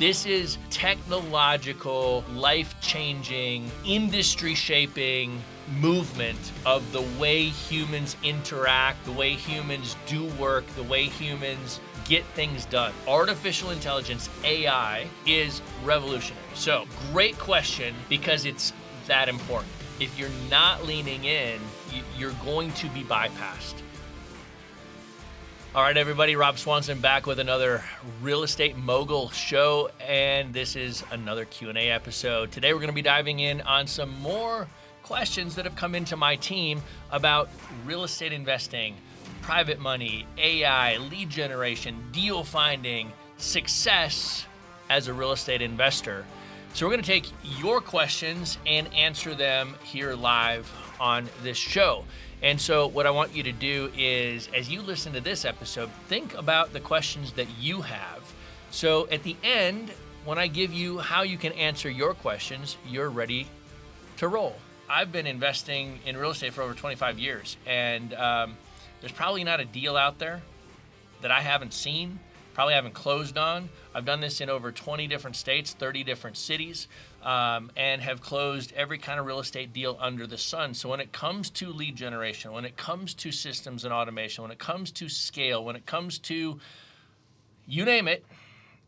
This is technological, life-changing, industry-shaping movement of the way humans interact, the way humans do work, the way humans get things done. Artificial intelligence, AI, is revolutionary. So, great question, because it's that important. If you're not leaning in, you're going to be bypassed. All right, everybody, Rob Swanson back with another Real Estate Mogul show, and this is another Q&A episode. Today, we're going to be diving in on some more questions that have come into my team about real estate investing, private money, AI, lead generation, deal finding, success as a real estate investor. So we're going to take your questions and answer them here live on this show. And so what I want you to do is, as you listen to this episode, think about the questions that you have. So at the end, when I give you how you can answer your questions, you're ready to roll. I've been investing in real estate for over 25 years, and there's probably not a deal out there that I haven't seen, probably haven't closed on. I've done this in over 20 different states, 30 different cities, and have closed every kind of real estate deal under the sun. So when it comes to lead generation, when it comes to systems and automation, when it comes to scale, when it comes to you name it,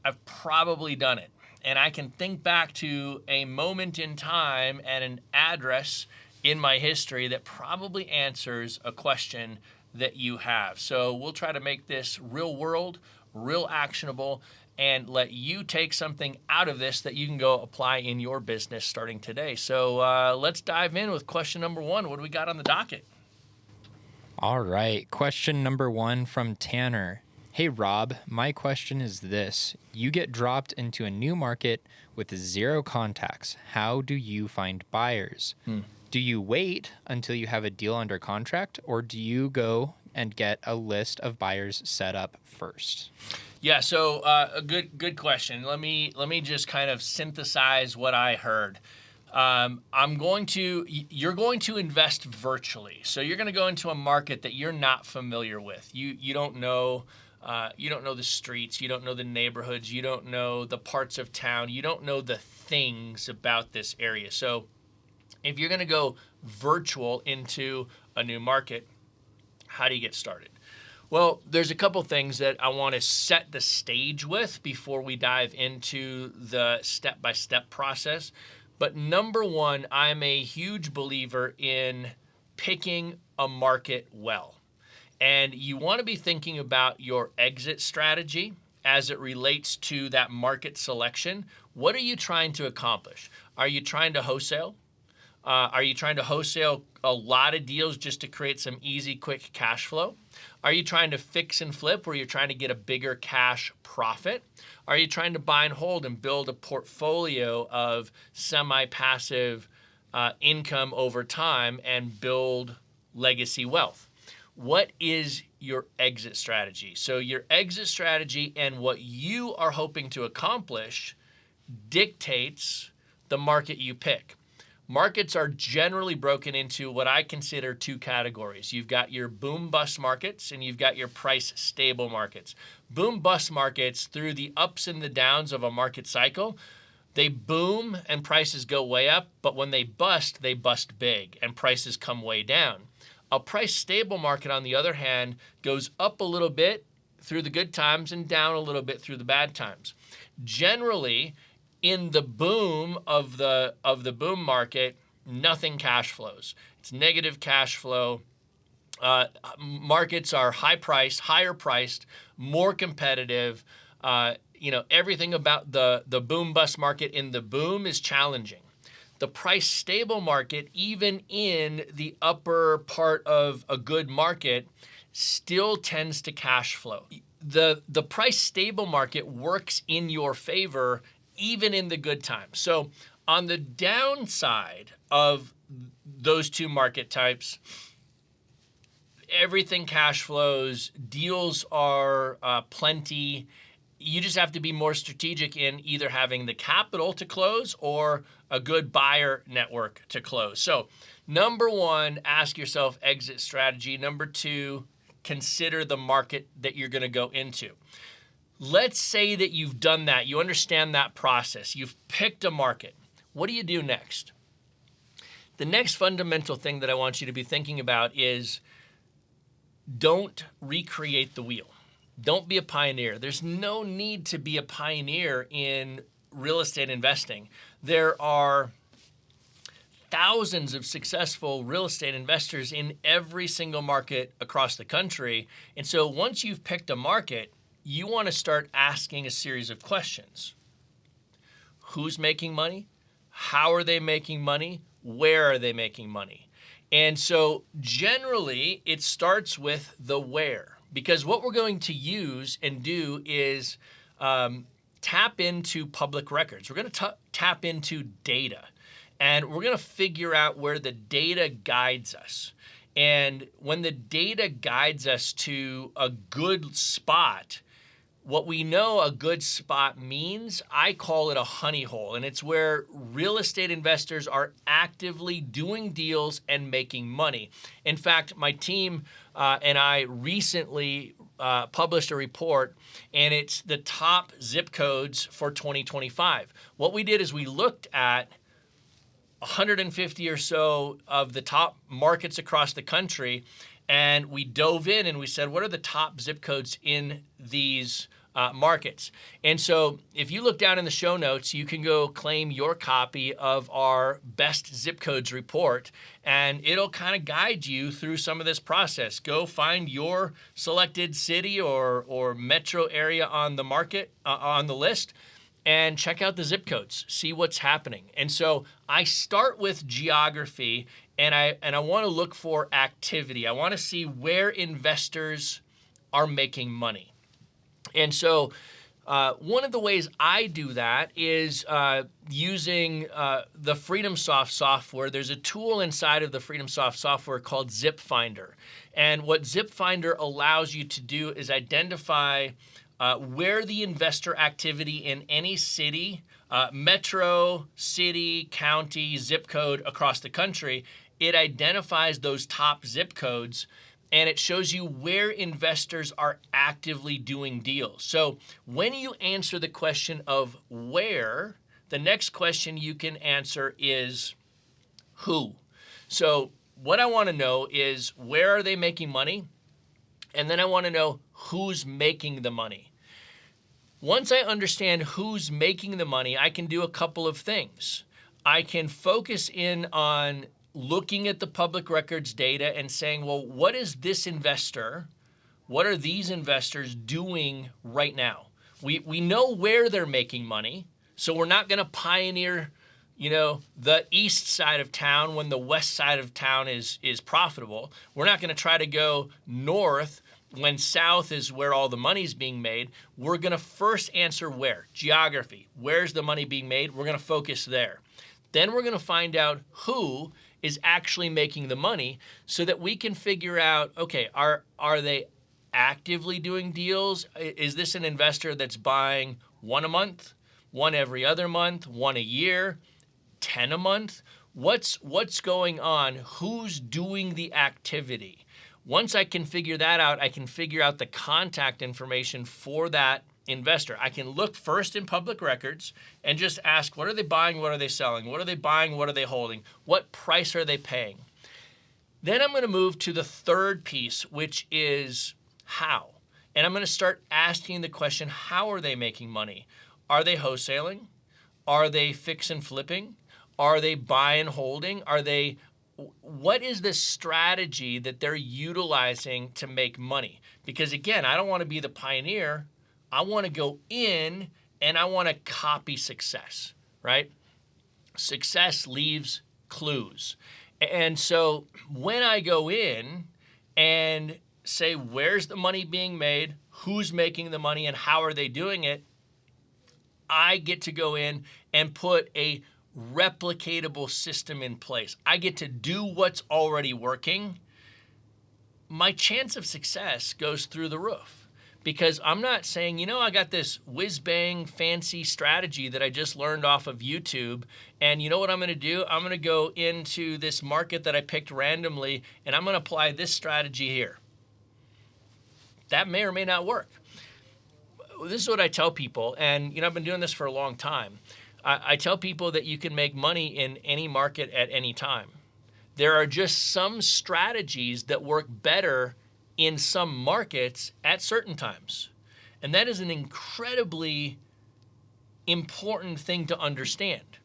I've probably done it. And I can think back to a moment in time and an address in my history that probably answers a question that you have. So we'll try to make this real world, real actionable, and let you take something out of this that you can go apply in your business starting today. So let's dive in with question number one. What do we got on the docket? All right. Question number one from Tanner. Hey, Rob, my question is this. You get dropped into a new market with zero contacts. How do you find buyers? Do you wait until you have a deal under contract, or do you go and get a list of buyers set up first? Yeah, so a good question. Let me just kind of synthesize what I heard. You're going to invest virtually. So you're going to go into a market that you're not familiar with. You don't know the streets, you don't know the neighborhoods, you don't know the parts of town, you don't know the things about this area. So if you're going to go virtual into a new market, how do you get started? Well, there's a couple things that I want to set the stage with before we dive into the step-by-step process. But number one, I'm a huge believer in picking a market well. And you want to be thinking about your exit strategy as it relates to that market selection. What are you trying to accomplish? Are you trying to wholesale? Are you trying to wholesale a lot of deals just to create some easy, quick cash flow? Are you trying to fix and flip where you're trying to get a bigger cash profit? Are you trying to buy and hold and build a portfolio of semi-passive income over time and build legacy wealth? What is your exit strategy? So your exit strategy and what you are hoping to accomplish dictates the market you pick. Markets are generally broken into what I consider two categories. You've got your boom-bust markets and you've got your price-stable markets. Boom-bust markets, through the ups and the downs of a market cycle, they boom and prices go way up, but when they bust big and prices come way down. A price-stable market, on the other hand, goes up a little bit through the good times and down a little bit through the bad times. Generally, in the boom of the boom market, nothing cash flows. It's negative cash flow. Markets are higher priced, more competitive. Everything about the boom bust market in the boom is challenging. The price stable market, even in the upper part of a good market, still tends to cash flow. The price stable market works in your favor even in the good times. So on the downside of those two market types, everything cash flows, deals are plenty. You just have to be more strategic in either having the capital to close or a good buyer network to close. So number one, ask yourself exit strategy. Number two, consider the market that you're going to go into. Let's say that you've done that. You understand that process. You've picked a market. What do you do next? The next fundamental thing that I want you to be thinking about is don't recreate the wheel. Don't be a pioneer. There's no need to be a pioneer in real estate investing. There are thousands of successful real estate investors in every single market across the country. And so once you've picked a market, you want to start asking a series of questions. Who's making money? How are they making money? Where are they making money? And so generally it starts with the where, because what we're going to use and do is tap into public records. We're going to tap into data, and we're going to figure out where the data guides us. And when the data guides us to a good spot, what we know a good spot means, I call it a honey hole, and it's where real estate investors are actively doing deals and making money. In fact, my team and I recently published a report, and it's the top zip codes for 2025. What we did is we looked at 150 or so of the top markets across the country, and we dove in and we said, what are the top zip codes in these markets? And so if you look down in the show notes, you can go claim your copy of our best zip codes report, and it'll kind of guide you through some of this process. Go find your selected city or metro area on the market, on the list, and check out the zip codes, see what's happening. And so I start with geography, and I want to look for activity. I want to see where investors are making money. And so one of the ways I do that is using the FreedomSoft software. There's a tool inside of the FreedomSoft software called Zip Finder. And what Zip Finder allows you to do is identify where the investor activity in any city, metro, city, county, zip code across the country, it identifies those top zip codes, and it shows you where investors are actively doing deals. So when you answer the question of where, the next question you can answer is who. So what I want to know is where are they making money? And then I want to know who's making the money. Once I understand who's making the money, I can do a couple of things. I can focus in on looking at the public records data and saying, well, what is this investor, what are these investors doing right now? We know where they're making money, so we're not going to pioneer, the east side of town when the west side of town is profitable. We're not going to try to go north when south is where all the money's being made. We're going to first answer where. Geography. Where's the money being made? We're going to focus there. Then we're going to find out who is actually making the money so that we can figure out, okay, are they actively doing deals? Is this an investor that's buying one a month, one every other month, one a year, 10 a month? What's going on? Who's doing the activity? Once I can figure that out, I can figure out the contact information for that investor. I can look first in public records and just ask, what are they buying? What are they selling? What are they buying? What are they holding? What price are they paying? Then I'm going to move to the third piece, which is how. And I'm going to start asking the question, how are they making money? Are they wholesaling? Are they fix and flipping? Are they buy and holding? What is the strategy that they're utilizing to make money? Because again, I don't want to be the pioneer. I want to go in and I want to copy success, right? Success leaves clues. And so when I go in and say, where's the money being made? Who's making the money and how are they doing it? I get to go in and put a replicatable system in place. I get to do what's already working. My chance of success goes through the roof because I'm not saying, I got this whiz-bang fancy strategy that I just learned off of YouTube, and you know what I'm going to do? I'm going to go into this market that I picked randomly, and I'm going to apply this strategy here. That may or may not work. this is what I tell people, and I've been doing this for a long time. I tell people that you can make money in any market at any time. There are just some strategies that work better in some markets at certain times. And that is an incredibly important thing to understand.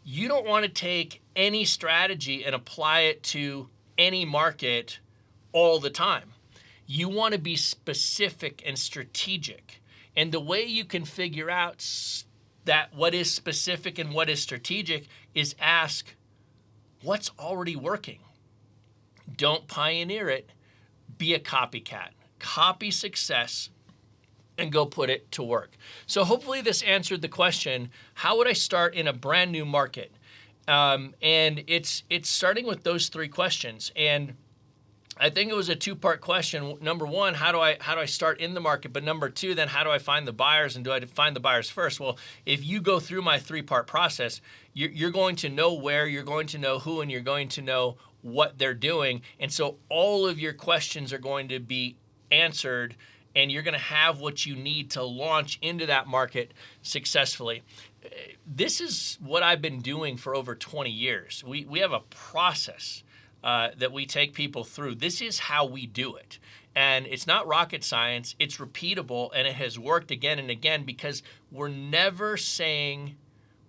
You don't want to take any strategy and apply it to any market all the time. You want to be specific and strategic. And the way you can figure out that what is specific and what is strategic is ask, what's already working? Don't pioneer it. Be a copycat. Copy success and go put it to work. So hopefully this answered the question, how would I start in a brand new market? And it's starting with those three questions. And I think it was a two-part question. Number one, how do I start in the market? But number two, then how do I find the buyers, and do I find the buyers first? Well, if you go through my three-part process, you're going to know where, you're going to know who, and you're going to know what they're doing. And so all of your questions are going to be answered, and you're going to have what you need to launch into that market successfully. This is what I've been doing for over 20 years. We have a process that we take people through. This is how we do it. And it's not rocket science. It's repeatable, and it has worked again and again because we're never saying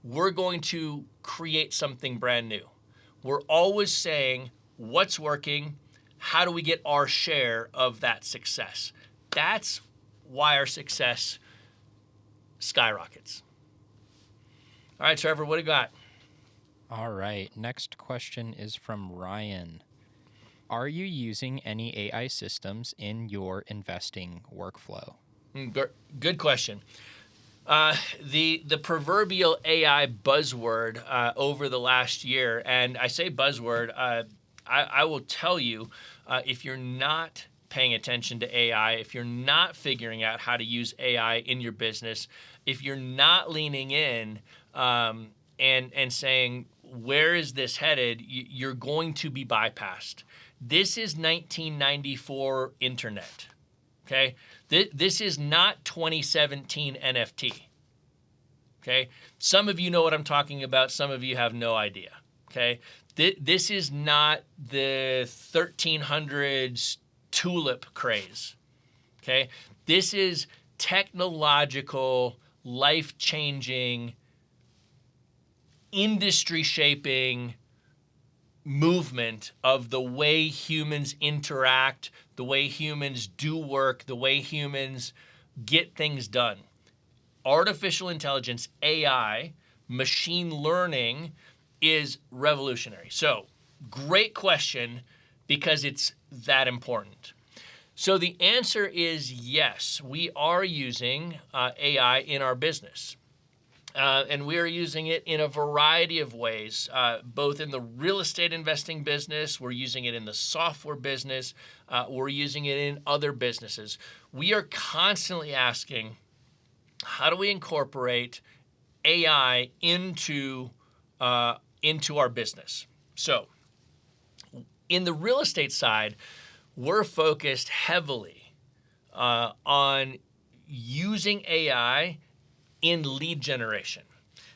we're going to create something brand new. We're always saying what's working, how do we get our share of that success? That's why our success skyrockets. All right, Trevor, what do you got? All right. Next question is from Ryan. Are you using any AI systems in your investing workflow? Good question. The proverbial AI buzzword over the last year, and I say buzzword, I will tell you, if you're not paying attention to AI, if you're not figuring out how to use AI in your business, if you're not leaning in and saying, where is this headed, you're going to be bypassed. This is 1994 internet, okay? This is not 2017 NFT, okay? Some of you know what I'm talking about. Some of you have no idea, okay? This is not the 1300s tulip craze, okay? This is technological, life-changing, industry-shaping movement of the way humans interact, the way humans do work, the way humans get things done. Artificial intelligence, AI, machine learning is revolutionary. So, great question because it's that important. So the answer is yes, we are using AI in our business. And we are using it in a variety of ways, both in the real estate investing business, we're using it in the software business, we're using it in other businesses. We are constantly asking, how do we incorporate AI into our business? So in the real estate side, we're focused heavily on using AI in lead generation.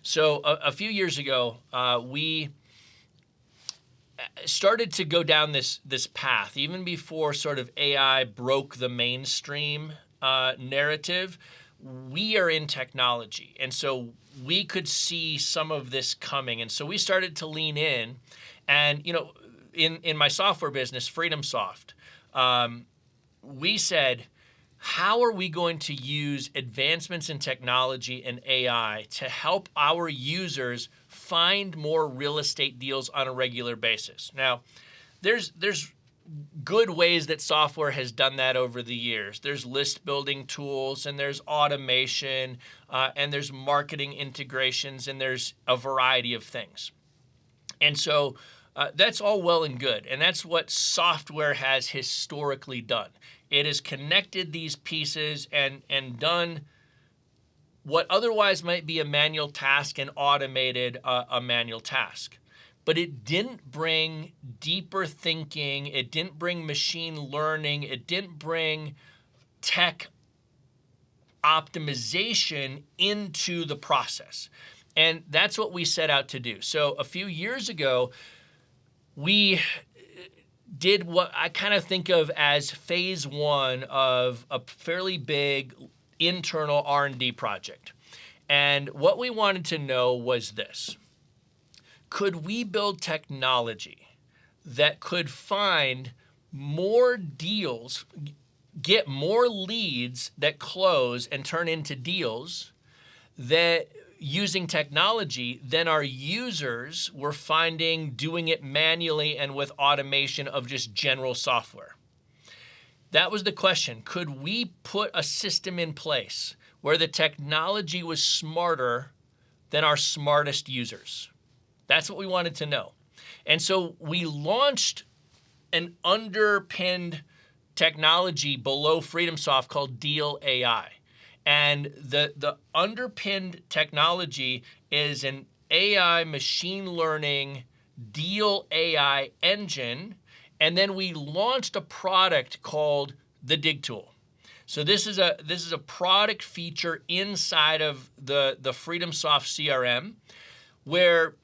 So a few years ago, we started to go down this path, even before sort of AI broke the mainstream narrative. We are in technology, and so we could see some of this coming. And so we started to lean in, and in my software business, FreedomSoft, we said, how are we going to use advancements in technology and AI to help our users find more real estate deals on a regular basis? Now, there's good ways that software has done that over the years. There's list building tools, and there's automation, and there's marketing integrations, and there's a variety of things. And so that's all well and good, and that's what software has historically done. It has connected these pieces and done what otherwise might be a manual task and automated a manual task. But it didn't bring deeper thinking. It didn't bring machine learning. It didn't bring tech optimization into the process. And that's what we set out to do. So a few years ago, we did what I kind of think of as phase one of a fairly big internal R&D project. And what we wanted to know was this: could we build technology that could find more deals, get more leads that close and turn into deals that using technology than our users were finding doing it manually and with automation of just general software? That was the question. Could we put a system in place where the technology was smarter than our smartest users? That's what we wanted to know. And so we launched an underpinned technology below FreedomSoft called Deal AI. And the underpinned technology is an AI machine learning Deal AI engine. And then we launched a product called the Dig Tool. So this is a product feature inside of the FreedomSoft CRM, where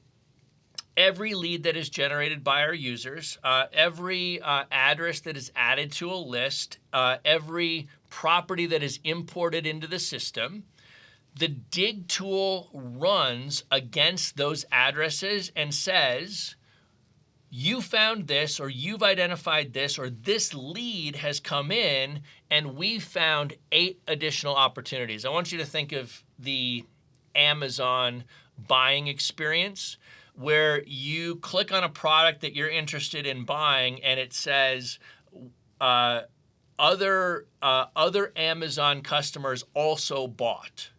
every lead that is generated by our users, every address that is added to a list, every property that is imported into the system, the Dig tool runs against those addresses and says, you found this, or you've identified this, or this lead has come in and we found 8 additional opportunities. I want you to think of the Amazon buying experience, where you click on a product that you're interested in buying and it says other Amazon customers also bought,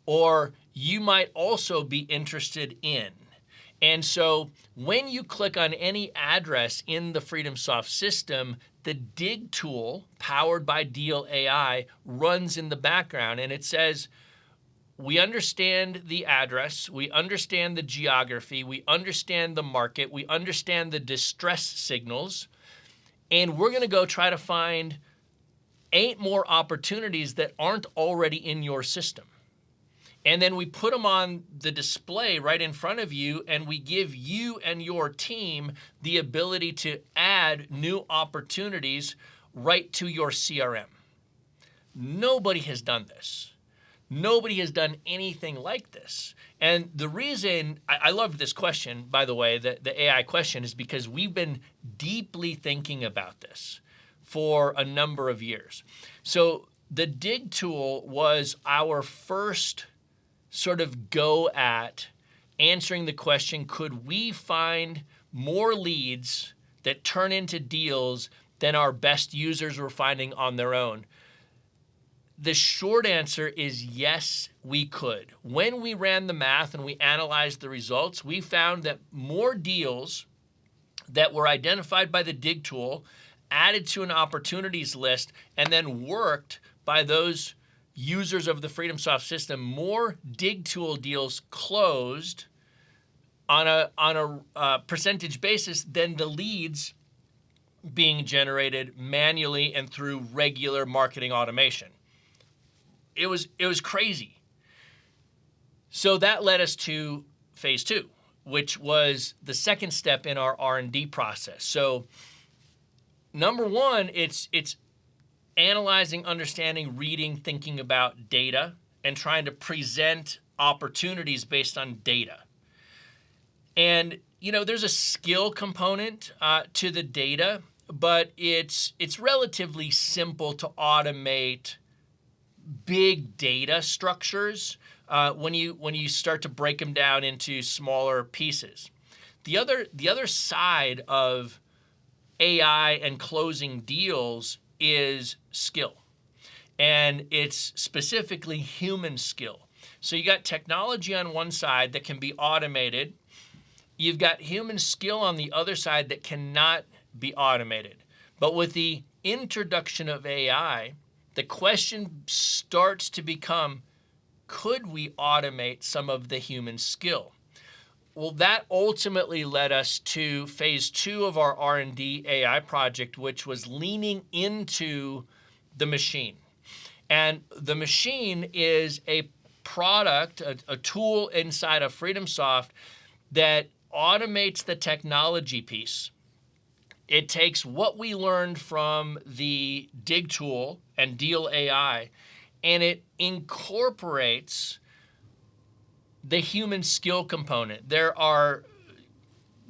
or you might also be interested in. And so when you click on any address in the FreedomSoft system, the Dig tool, powered by Deal AI, runs in the background, and it says, we understand the address, we understand the geography, we understand the market, we understand the distress signals, and we're going to go try to find 8 more opportunities that aren't already in your system. And then we put them on the display right in front of you, and we give you and your team the ability to add new opportunities right to your CRM. Nobody has done this. Nobody has done anything like this. And the reason I love this question, by the way, the AI question, is because we've been deeply thinking about this for a number of years. So the Dig tool was our first sort of go at answering the question, could we find more leads that turn into deals than our best users were finding on their own? The short answer is yes, we could. When we ran the math and we analyzed the results, we found that more deals that were identified by the Dig tool, added to an opportunities list, and then worked by those users of the FreedomSoft system, more Dig tool deals closed on a percentage basis than the leads being generated manually and through regular marketing automation. It was crazy. So that led us to phase 2, which was the second step in our R&D process. So number 1, it's analyzing, understanding, reading, thinking about data, and trying to present opportunities based on data. And there's a skill component to the data, but it's relatively simple to automate big data structures when you start to break them down into smaller pieces. The other side of AI and closing deals is skill, and it's specifically human skill. So you got technology on one side that can be automated. You've got human skill on the other side that cannot be automated. But with the introduction of AI, the question starts to become, could we automate some of the human skill? Well, that ultimately led us to phase 2 of our R&D AI project, which was leaning into the machine. And the machine is a product, a tool inside of FreedomSoft that automates the technology piece. It takes what we learned from the Dig tool and Deal AI, and it incorporates the human skill component. There are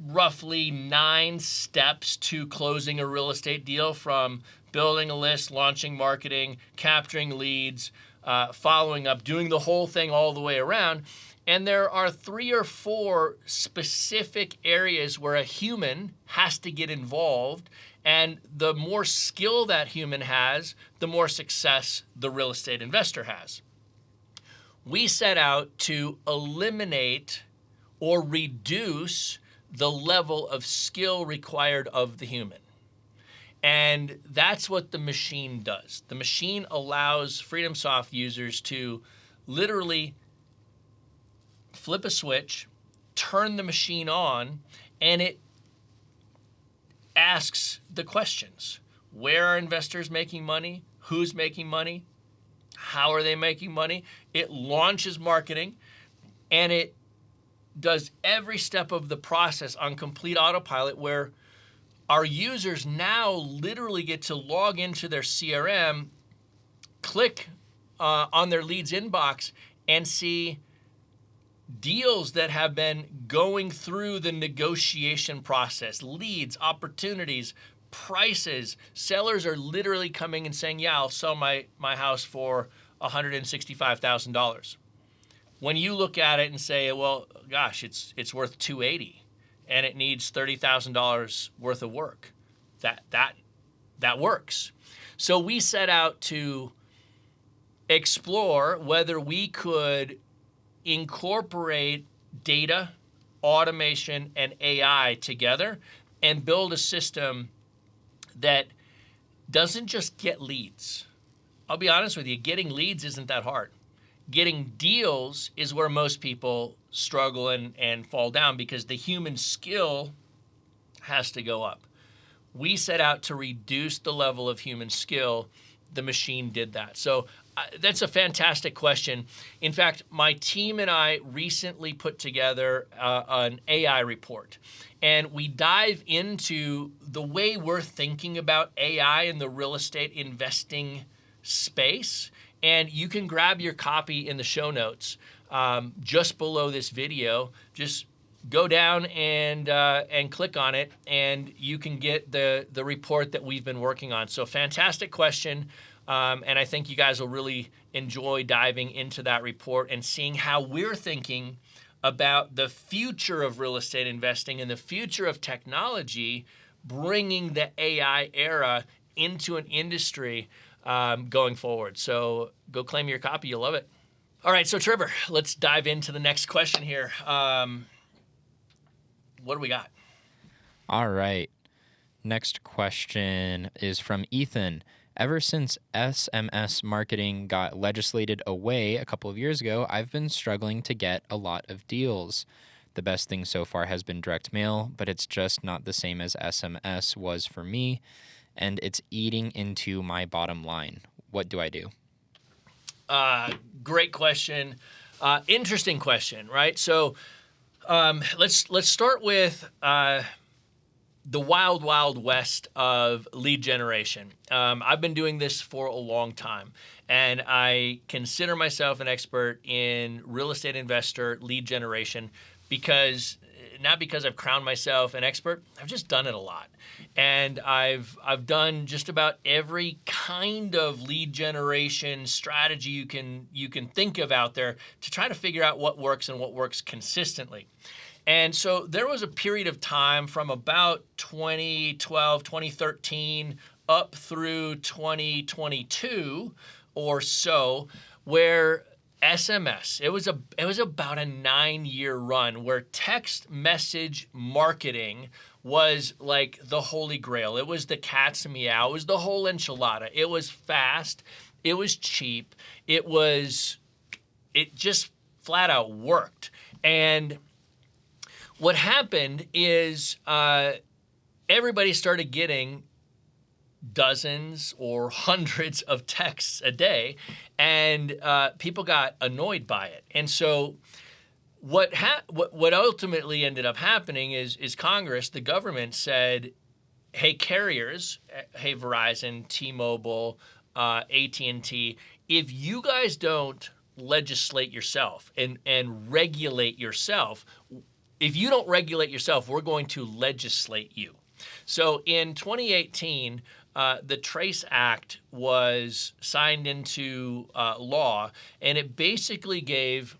roughly 9 steps to closing a real estate deal, from building a list, launching marketing, capturing leads, following up, doing the whole thing all the way around. And there are 3 or 4 specific areas where a human has to get involved. And the more skill that human has, the more success the real estate investor has. We set out to eliminate or reduce the level of skill required of the human. And that's what the machine does. The machine allows FreedomSoft users to literally flip a switch, turn the machine on, and it asks the questions. Where are investors making money? Who's making money? How are they making money? It launches marketing, and it does every step of the process on complete autopilot, where our users now literally get to log into their CRM, click on their leads inbox, and see deals that have been going through the negotiation process, leads, opportunities, prices. Sellers are literally coming and saying, yeah, I'll sell my house for $165,000. When you look at it and say, well, gosh, it's worth $280 and it needs $30,000 worth of work, that works. So we set out to explore whether we could incorporate data, automation, and AI together and build a system that doesn't just get leads. I'll be honest with you, getting leads isn't that hard. Getting deals is where most people struggle and fall down, because the human skill has to go up. We set out to reduce the level of human skill. The machine did that. So that's a fantastic question. In fact, my team and I recently put together an AI report, and we dive into the way we're thinking about AI in the real estate investing space. And you can grab your copy in the show notes just below this video. Just go down and click on it, and you can get the report that we've been working on. So fantastic question, and I think you guys will really enjoy diving into that report and seeing how we're thinking about the future of real estate investing and the future of technology, bringing the AI era into an industry going forward. So go claim your copy. You'll love it. All right, so Trevor, let's dive into the next question here. What do we got? All right. Next question is from Ethan. Ever since SMS marketing got legislated away a couple of years ago, I've been struggling to get a lot of deals. The best thing so far has been direct mail, but it's just not the same as SMS was for me, and it's eating into my bottom line. What do I do? Great question. Interesting question, right? So let's start with the wild, wild west of lead generation. I've been doing this for a long time, and I consider myself an expert in real estate investor lead generation not because I've crowned myself an expert. I've just done it a lot. And I've done just about every kind of lead generation strategy you can think of out there to try to figure out what works and what works consistently. And so there was a period of time from about 2012, 2013 up through 2022 or so where SMS, it was about a 9-year run where text message marketing was like the holy grail. It was the cat's meow. It was the whole enchilada. It was fast. It was cheap. It just flat out worked. And what happened is everybody started getting dozens or hundreds of texts a day, and people got annoyed by it. And so what ultimately ended up happening is Congress, the government said, hey, carriers, hey, Verizon, T-Mobile, AT&T, if you guys don't legislate yourself and regulate yourself, if you don't regulate yourself, we're going to legislate you. So in 2018, the Trace Act was signed into law, and it basically gave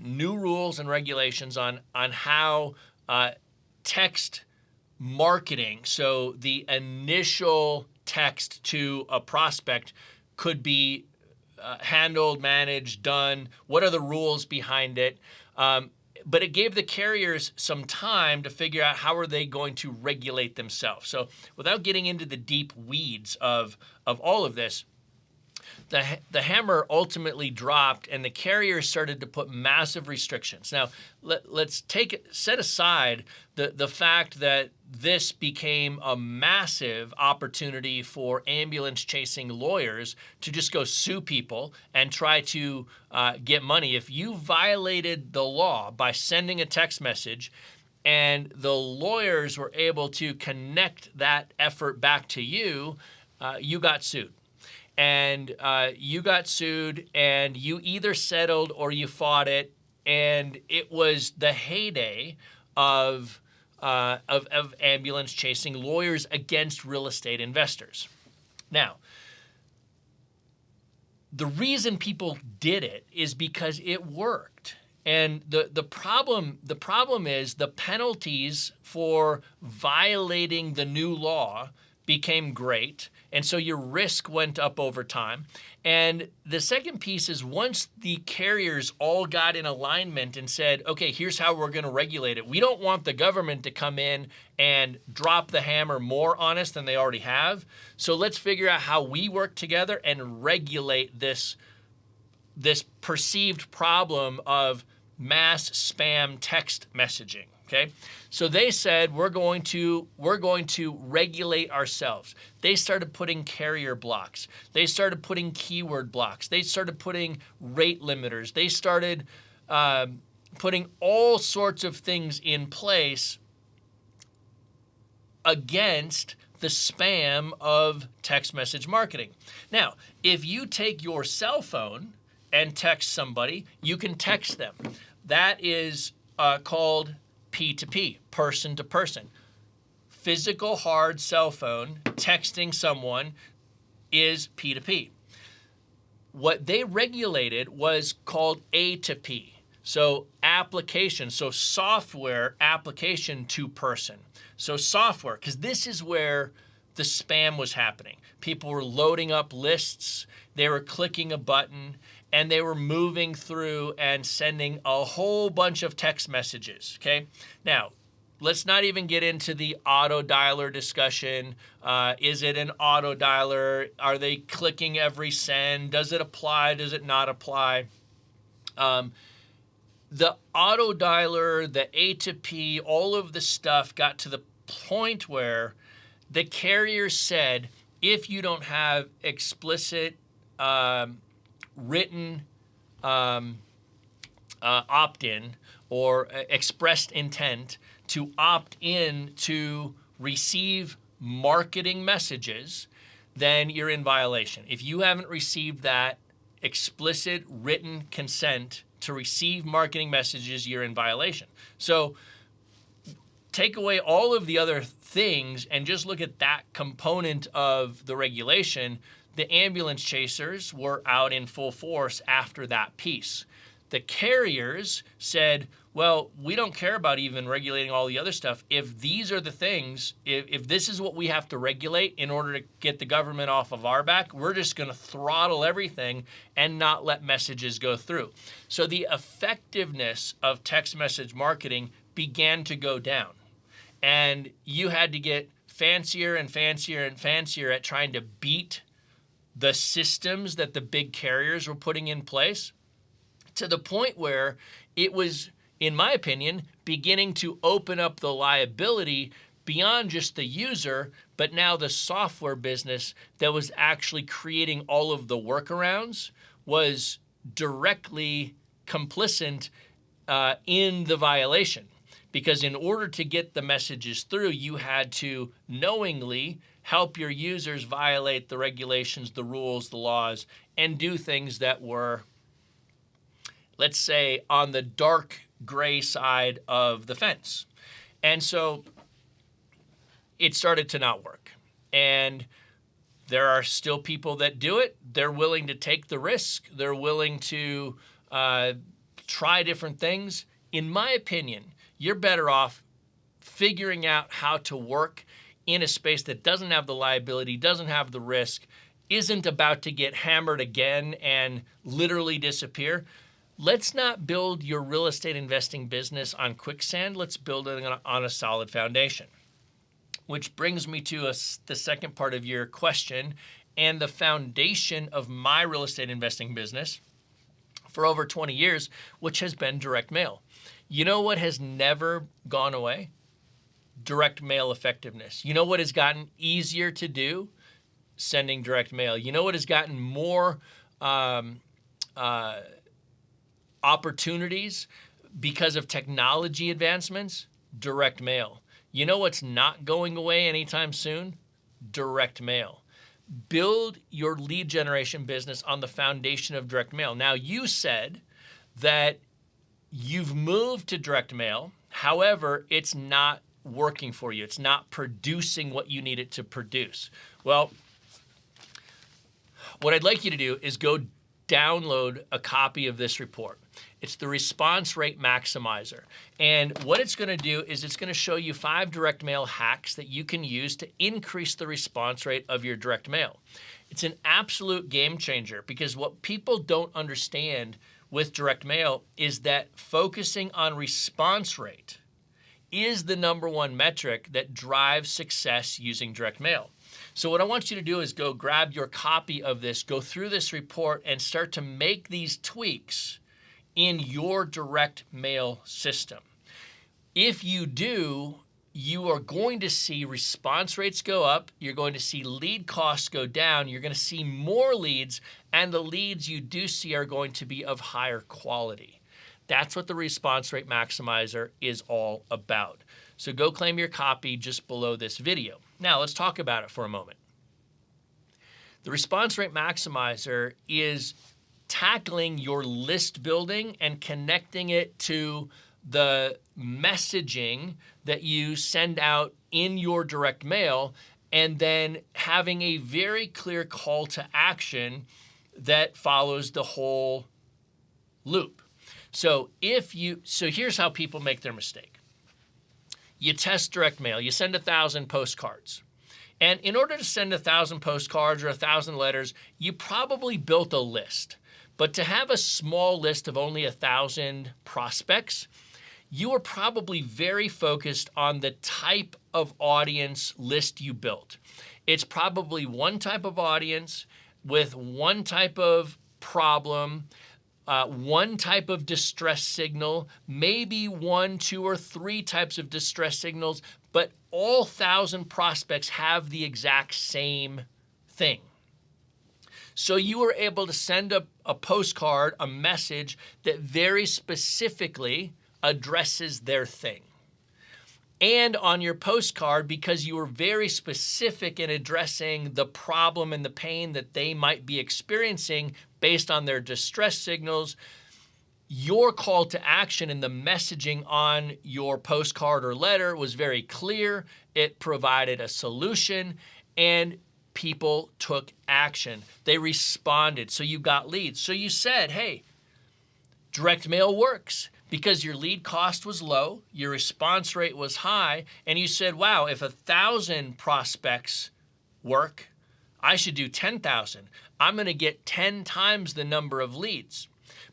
new rules and regulations on how text marketing, so the initial text to a prospect, could be handled, managed, done. What are the rules behind it? But it gave the carriers some time to figure out how are they going to regulate themselves. So without getting into the deep weeds of all of this, the hammer ultimately dropped, and the carriers started to put massive restrictions. Now, let's set aside the fact that this became a massive opportunity for ambulance chasing lawyers to just go sue people and try to get money. If you violated the law by sending a text message, and the lawyers were able to connect that effort back to you, you got sued. And you got sued, and you either settled or you fought it, and it was the heyday of ambulance chasing lawyers against real estate investors. Now, the reason people did it is because it worked. And the problem is the penalties for violating the new law became great, and so your risk went up over time. And the second piece is once the carriers all got in alignment and said, okay, here's how we're going to regulate it. We don't want the government to come in and drop the hammer more on us than they already have. So let's figure out how we work together and regulate this perceived problem of mass spam text messaging. Okay, so they said we're going to regulate ourselves. They started putting carrier blocks. They started putting keyword blocks. They started putting rate limiters. They started putting all sorts of things in place against the spam of text message marketing. Now, if you take your cell phone and text somebody, you can text them. That is called P2P, person to person. Physical hard cell phone texting someone is P2P. What they regulated was called A2P. So application, so software application to person. So software, because this is where the spam was happening. People were loading up lists, they were clicking a button, and they were moving through and sending a whole bunch of text messages, okay? Now, let's not even get into the auto dialer discussion. Is it an auto dialer? Are they clicking every send? Does it apply? Does it not apply? The auto dialer, the A2P, all of the stuff got to the point where the carrier said, if you don't have explicit written opt-in or expressed intent to opt in to receive marketing messages, then you're in violation. If you haven't received that explicit written consent to receive marketing messages, you're in violation. So take away all of the other things and just look at that component of the regulation. The ambulance chasers were out in full force after that piece. The carriers said, well, we don't care about even regulating all the other stuff. If these are the things, if this is what we have to regulate in order to get the government off of our back, we're just going to throttle everything and not let messages go through. So the effectiveness of text message marketing began to go down. And you had to get fancier and fancier and fancier at trying to beat the systems that the big carriers were putting in place, to the point where it was, in my opinion, beginning to open up the liability beyond just the user, but now the software business that was actually creating all of the workarounds was directly complicit in the violation. Because in order to get the messages through, you had to knowingly help your users violate the regulations, the rules, the laws, and do things that were, let's say, on the dark gray side of the fence. And so it started to not work. And there are still people that do it. They're willing to take the risk. They're willing to try different things. In my opinion, you're better off figuring out how to work in a space that doesn't have the liability, doesn't have the risk, isn't about to get hammered again and literally disappear. Let's not build your real estate investing business on quicksand. Let's build it on a solid foundation. Which brings me to the second part of your question, and the foundation of my real estate investing business for over 20 years, which has been direct mail. You know what has never gone away? Direct mail effectiveness. You know what has gotten easier to do? Sending direct mail. You know what has gotten more opportunities because of technology advancements? Direct mail. You know what's not going away anytime soon? Direct mail. Build your lead generation business on the foundation of direct mail. Now, you said that you've moved to direct mail. However, it's not working for you. It's not producing what you need it to produce. Well, what I'd like you to do is go download a copy of this report. It's the response rate maximizer. And what it's going to do is it's going to show you 5 direct mail hacks that you can use to increase the response rate of your direct mail. It's an absolute game changer, because what people don't understand with direct mail is that focusing on response rate is the #1 metric that drives success using direct mail. So what I want you to do is go grab your copy of this, go through this report, and start to make these tweaks in your direct mail system. If you do, you are going to see response rates go up, you're going to see lead costs go down, you're going to see more leads, and the leads you do see are going to be of higher quality. That's what the response rate maximizer is all about. So go claim your copy just below this video. Now let's talk about it for a moment. The response rate maximizer is tackling your list building and connecting it to the messaging that you send out in your direct mail, and then having a very clear call to action that follows the whole loop. So here's how people make their mistake. You test direct mail, you send 1,000 postcards. And in order to send 1,000 postcards or 1,000 letters, you probably built a list. But to have a small list of only 1,000 prospects, you are probably very focused on the type of audience list you built. It's probably one type of audience with one type of problem, one type of distress signal, maybe 1, 2, or 3 types of distress signals, but all 1,000 prospects have the exact same thing. So you were able to send a postcard, a message that very specifically addresses their thing. And on your postcard, because you were very specific in addressing the problem and the pain that they might be experiencing based on their distress signals, your call to action and the messaging on your postcard or letter was very clear. It provided a solution, and people took action. They responded, so you got leads. So you said, hey, direct mail works because your lead cost was low, your response rate was high, and you said, wow, if 1,000 prospects work, I should do 10,000. I'm going to get 10 times the number of leads.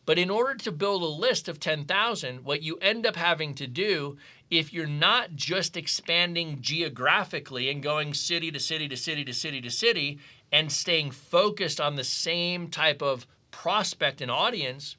But in order to build a list of 10,000, what you end up having to do, if you're not just expanding geographically and going city to city to city to city to city and staying focused on the same type of prospect and audience,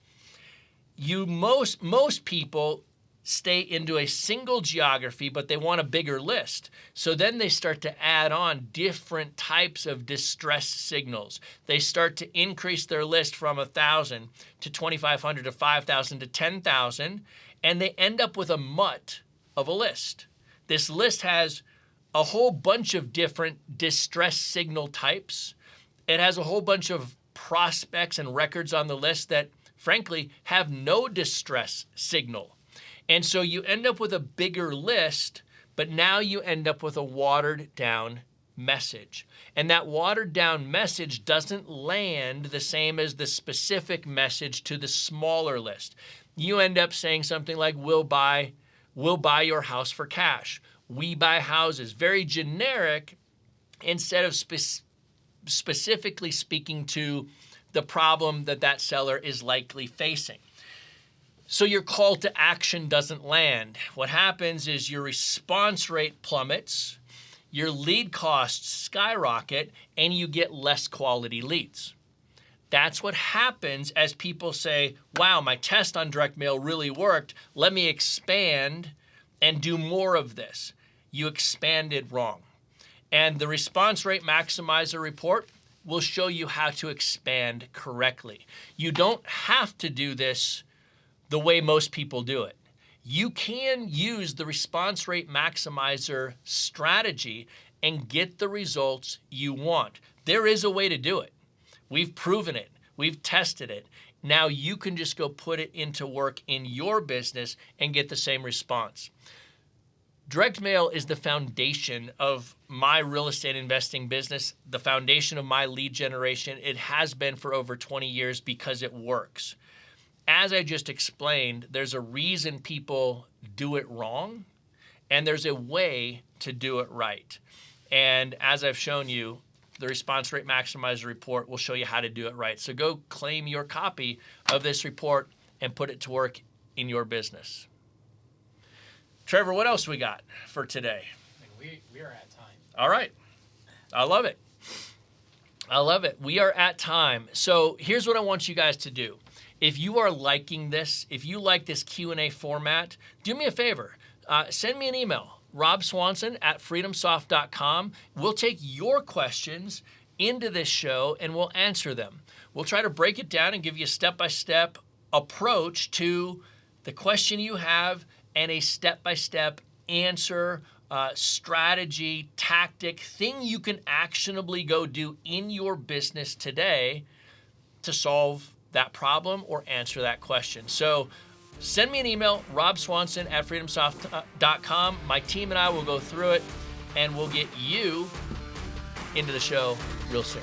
most people stay into a single geography, but they want a bigger list. So then they start to add on different types of distress signals. They start to increase their list from 1,000 to 2,500 to 5,000 to 10,000, and they end up with a mutt of a list. This list has a whole bunch of different distress signal types. It has a whole bunch of prospects and records on the list that, frankly, have no distress signal. And so you end up with a bigger list, but now you end up with a watered down message. And that watered down message doesn't land the same as the specific message to the smaller list. You end up saying something like, we'll buy your house for cash. We buy houses. Very generic, instead of specifically speaking to the problem that seller is likely facing. So your call to action doesn't land. What happens is your response rate plummets, your lead costs skyrocket, and you get less quality leads. That's what happens as people say, wow, my test on direct mail really worked. Let me expand and do more of this. You expanded wrong. And the response rate maximizer report will show you how to expand correctly. You don't have to do this the way most people do it. You can use the response rate maximizer strategy and get the results you want. There is a way to do it. We've proven it. We've tested it. Now you can just go put it into work in your business and get the same response. Direct mail is the foundation of my real estate investing business, the foundation of my lead generation. It has been for over 20 years because it works. As I just explained, there's a reason people do it wrong, and there's a way to do it right. And as I've shown you, the Response Rate Maximizer report will show you how to do it right. So go claim your copy of this report and put it to work in your business. Trevor, what else we got for today? We are at time. All right. I love it. I love it. We are at time. So here's what I want you guys to do. If you are liking this, if you like this Q&A format, do me a favor. Send me an email, robswanson@freedomsoft.com. We'll take your questions into this show and we'll answer them. We'll try to break it down and give you a step-by-step approach to the question you have and a step-by-step answer, strategy, tactic, thing you can actionably go do in your business today to solve that problem or answer that question. So send me an email, robswanson@freedomsoft.com. My team and I will go through it and we'll get you into the show real soon.